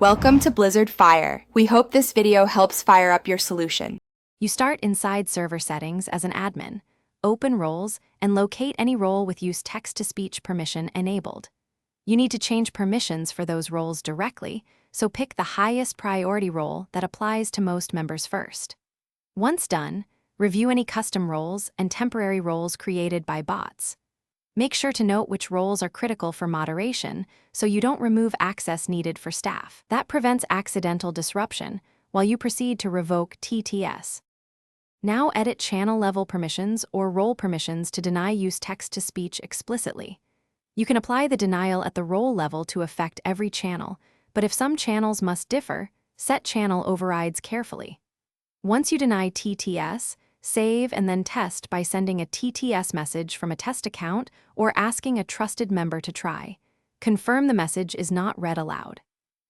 Welcome to Blizzard Fire. We hope this video helps fire up your solution. You start inside server settings as an admin, open roles, and locate any role with use text-to-speech permission enabled. You need to change permissions for those roles directly, so pick the highest priority role that applies to most members first. Once done, review any custom roles and temporary roles created by bots. Make sure to note which roles are critical for moderation so you don't remove access needed for staff. That prevents accidental disruption while you proceed to revoke TTS. Now edit channel-level permissions or role permissions to deny use text-to-speech explicitly. You can apply the denial at the role level to affect every channel, but if some channels must differ, set channel overrides carefully. Once you deny TTS, save and then test by sending a TTS message from a test account or asking a trusted member to try. Confirm the message is not read aloud.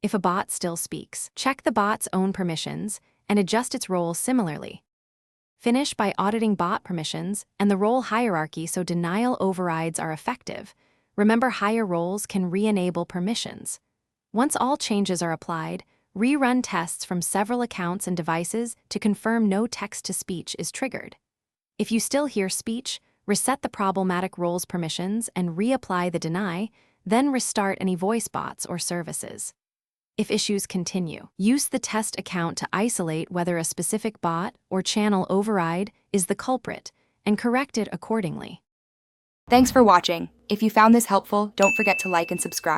If a bot still speaks, check the bot's own permissions and adjust its role similarly. Finish by auditing bot permissions and the role hierarchy so denial overrides are effective. Remember, higher roles can re-enable permissions. Once all changes are applied, rerun tests from several accounts and devices to confirm no text-to-speech is triggered. If you still hear speech, reset the problematic roles permissions and reapply the deny, then restart any voice bots or services. If issues continue, use the test account to isolate whether a specific bot or channel override is the culprit and correct it accordingly. Thanks for watching. If you found this helpful, don't forget to like and subscribe.